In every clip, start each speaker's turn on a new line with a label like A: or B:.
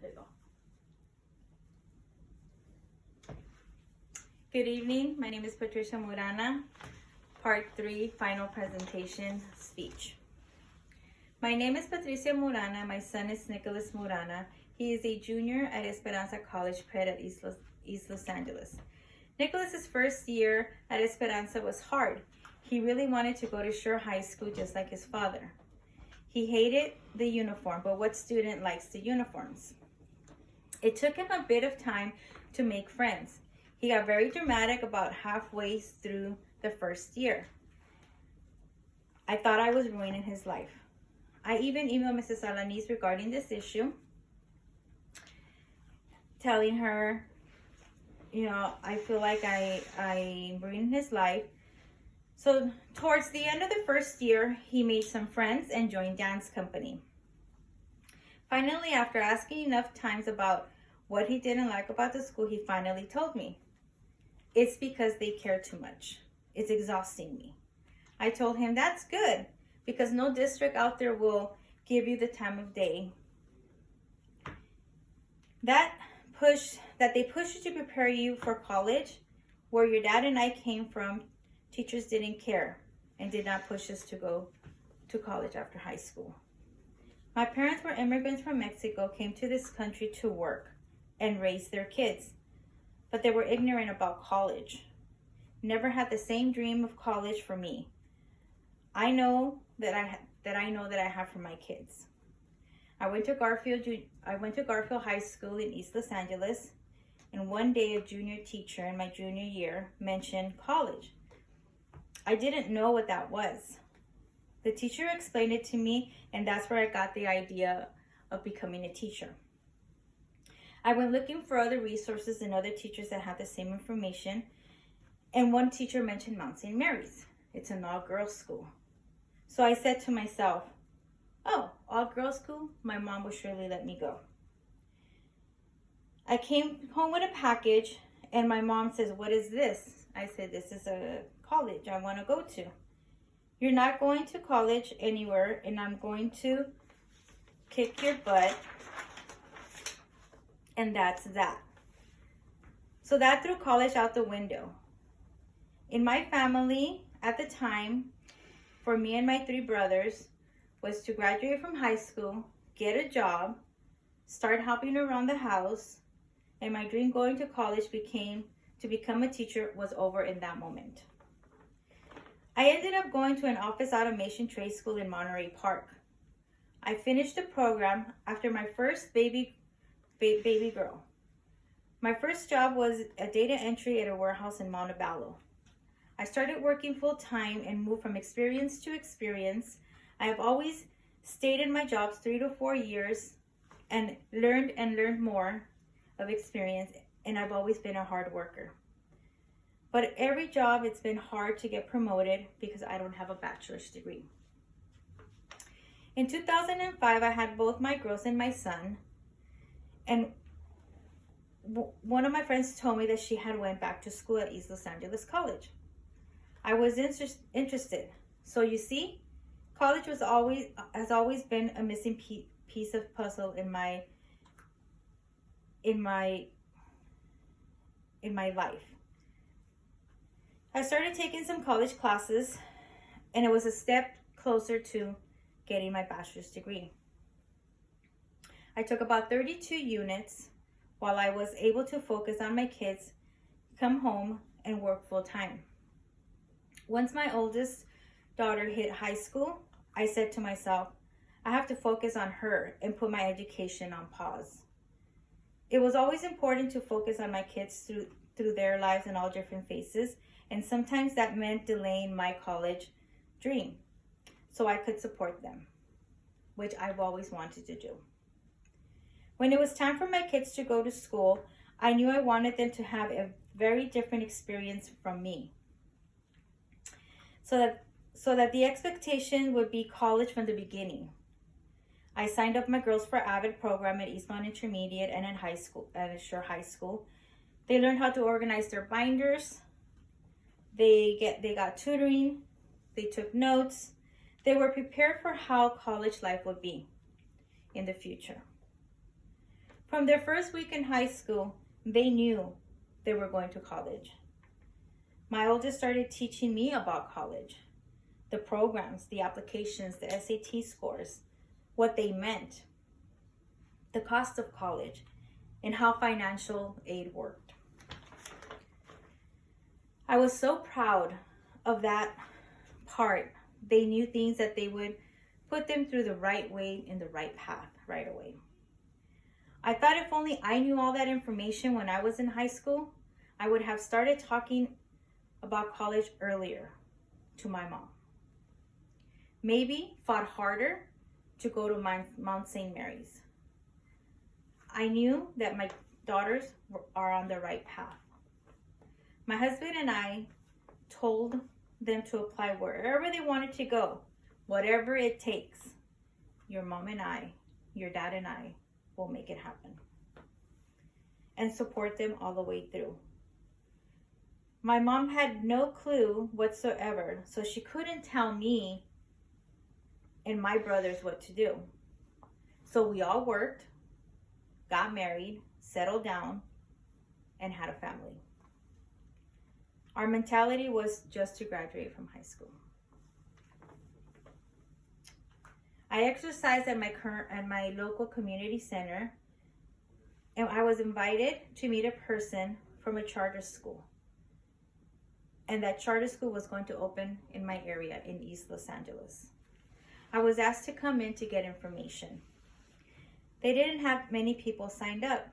A: There you go. Good evening. My name is Patricia Murana. Part 3, final presentation speech. My name is Patricia Murana. My son is Nicholas Murana. He is a junior at Esperanza College Prep at East Los Angeles. Nicholas's first year at Esperanza was hard. He really wanted to go to Shore High School just like his father. He hated the uniform, but what student likes the uniforms? It took him a bit of time to make friends. He got very dramatic about halfway through the first year. I thought I was ruining his life. I even emailed Mrs. Alanis regarding this issue, telling her, I feel like I ruined his life. So towards the end of the first year, he made some friends and joined dance company. Finally, after asking enough times about what he didn't like about the school, he finally told me, "It's because they care too much. It's exhausting me." I told him that's good, because no district out there will give you the time of day. That they push you to prepare you for college, where your dad and I came from, teachers didn't care and did not push us to go to college after high school. My parents were immigrants from Mexico, came to this country to work and raise their kids, but they were ignorant about college. Never had the same dream of college for me. I know that I have for my kids. I went to Garfield High School in East Los Angeles, and one day a junior teacher in my junior year mentioned college. I didn't know what that was. The teacher explained it to me, and that's where I got the idea of becoming a teacher. I went looking for other resources and other teachers that had the same information, and one teacher mentioned Mount St. Mary's. It's an all-girls school. So I said to myself, "Oh, all-girls school? My mom will surely let me go." I came home with a package, and my mom says, "What is this?" I said, "This is a college I want to go to." "You're not going to college anywhere, and I'm going to kick your butt." And that's that. So that threw college out the window. In my family at the time, for me and my 3 brothers, was to graduate from high school, get a job, start helping around the house, and my dream going to college to become a teacher was over in that moment. I ended up going to an office automation trade school in Monterey Park. I finished the program after my first baby girl. My first job was a data entry at a warehouse in Montebello. I started working full-time and moved from experience to experience. I have always stayed in my jobs 3 to 4 years and learned more of experience, and I've always been a hard worker. But every job, it's been hard to get promoted because I don't have a bachelor's degree. In 2005, I had both my girls and my son, and one of my friends told me that she had went back to school at East Los Angeles College. I was interested. So you see, college has always been a missing piece of puzzle in my life. I started taking some college classes, and it was a step closer to getting my bachelor's degree. I took about 32 units while I was able to focus on my kids, come home, and work full time. Once my oldest daughter hit high school, I said to myself, I have to focus on her and put my education on pause. It was always important to focus on my kids through their lives in all different phases, and sometimes that meant delaying my college dream so I could support them, which I've always wanted to do. When it was time for my kids to go to school, I knew I wanted them to have a very different experience from me. So that the expectation would be college from the beginning. I signed up my girls for AVID program at Eastmont Intermediate and at Shore High School. They learned how to organize their binders. They got tutoring. They took notes. They were prepared for how college life would be in the future. From their first week in high school, they knew they were going to college. My oldest started teaching me about college, the programs, the applications, the SAT scores, what they meant, the cost of college, and how financial aid worked. I was so proud of that part. They knew things that they would put them through the right way, in the right path right away. I thought if only I knew all that information when I was in high school, I would have started talking about college earlier to my mom. Maybe fought harder to go to Mount St. Mary's. I knew that my daughters are on the right path. My husband and I told them to apply wherever they wanted to go, whatever it takes. Your mom and I, your dad and I will make it happen, and support them all the way through. My mom had no clue whatsoever, so she couldn't tell me and my brothers what to do. So we all worked, got married, settled down, and had a family. Our mentality was just to graduate from high school. I exercised at my local community center, and I was invited to meet a person from a charter school. And that charter school was going to open in my area in East Los Angeles. I was asked to come in to get information. They didn't have many people signed up.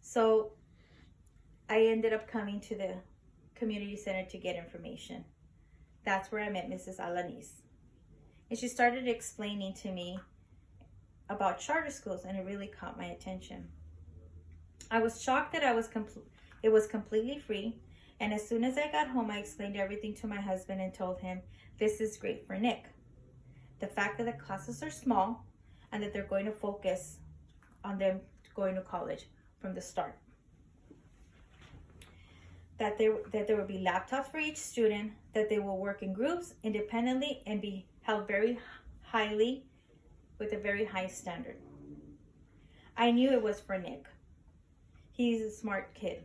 A: So I ended up coming to the community center to get information. That's where I met Mrs. Alanis. And she started explaining to me about charter schools, and it really caught my attention. I was shocked that it was completely free, and as soon as I got home, I explained everything to my husband and told him, this is great for Nick. The fact that the classes are small and that they're going to focus on them going to college from the start. That there will be laptops for each student, that they will work in groups independently and be held very highly with a very high standard. I knew it was for Nick. He's a smart kid.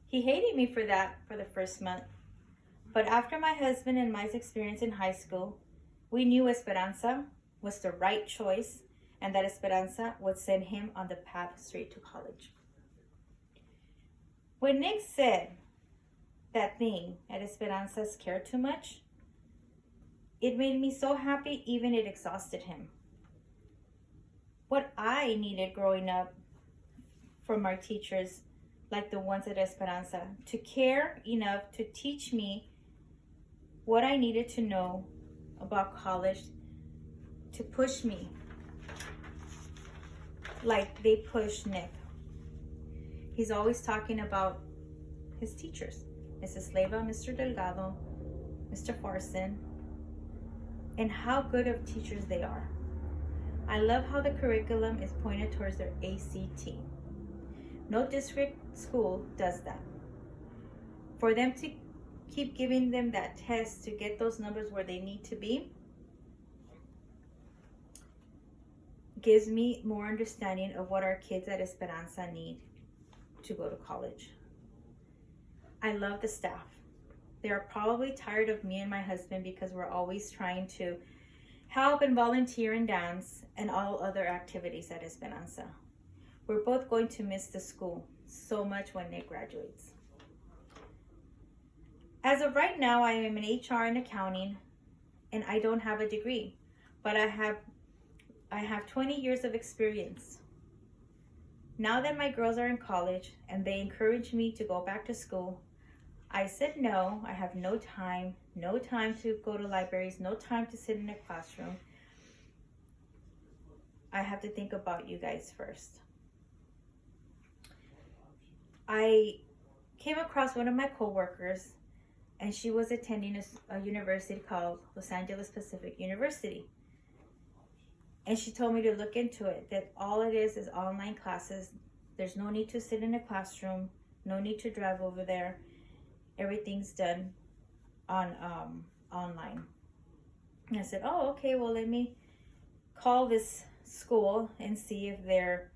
A: He hated me for that for the first month. But after my husband and my experience in high school, we knew Esperanza was the right choice, and that Esperanza would send him on the path straight to college. When Nick said that thing at Esperanza's care too much, it made me so happy, even it exhausted him. What I needed growing up from our teachers, like the ones at Esperanza, to care enough to teach me what I needed to know about college, to push me like they pushed Nick. He's always talking about his teachers, Mrs. Leyva, Mr. Delgado, Mr. Farson, and how good of teachers they are. I love how the curriculum is pointed towards their ACT. No district school does that. For them to keep giving them that test to get those numbers where they need to be gives me more understanding of what our kids at Esperanza need to go to college. I love the staff. They are probably tired of me and my husband because we're always trying to help and volunteer and dance and all other activities at Esperanza. We're both going to miss the school so much when Nick graduates. As of right now, I am in HR and accounting, and I don't have a degree, but I have 20 years of experience. Now that my girls are in college and they encourage me to go back to school, I said no. I have no time to go to libraries, no time to sit in a classroom. I have to think about you guys first. I came across one of my coworkers, and she was attending a university called Los Angeles Pacific University. And she told me to look into it, that all it is online classes. There's no need to sit in a classroom, no need to drive over there. Everything's done on online. And I said, oh, okay, well, let me call this school and see if they're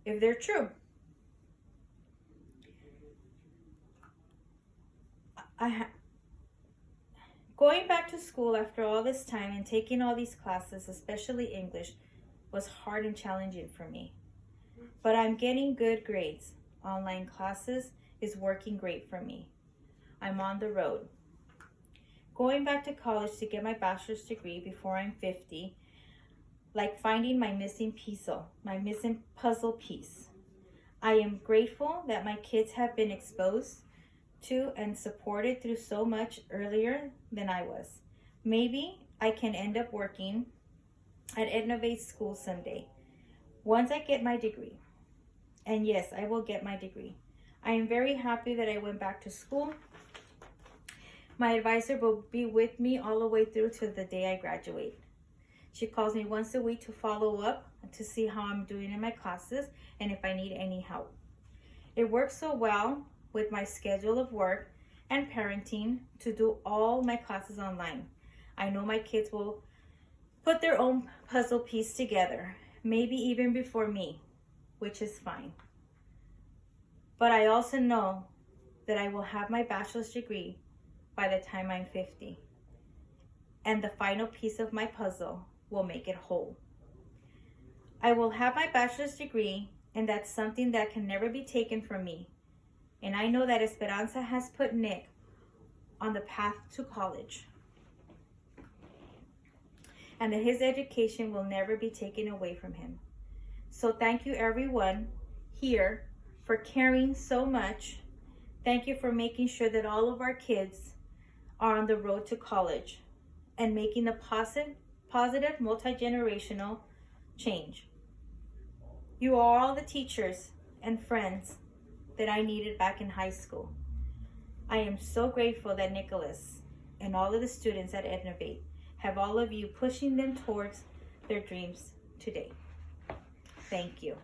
A: if they're true. Going back to school after all this time and taking all these classes, especially English, was hard and challenging for me. But I'm getting good grades. Online classes is working great for me. I'm on the road. Going back to college to get my bachelor's degree before I'm 50, like finding my missing puzzle piece. I am grateful that my kids have been exposed to and supported through so much earlier than I was. Maybe I can end up working at Innovate School someday, once I get my degree. And yes, I will get my degree. I am very happy that I went back to school. My advisor will be with me all the way through to the day I graduate. She calls me once a week to follow up to see how I'm doing in my classes and if I need any help. It works so well with my schedule of work and parenting to do all my classes online. I know my kids will put their own puzzle piece together, maybe even before me, which is fine. But I also know that I will have my bachelor's degree by the time I'm 50. And the final piece of my puzzle will make it whole. I will have my bachelor's degree, and that's something that can never be taken from me. And I know that Esperanza has put Nick on the path to college, and that his education will never be taken away from him. So thank you everyone here for caring so much. Thank you for making sure that all of our kids are on the road to college and making a positive multi-generational change. You are all the teachers and friends that I needed back in high school. I am so grateful that Nicholas and all of the students at Innovate have all of you pushing them towards their dreams today. Thank you.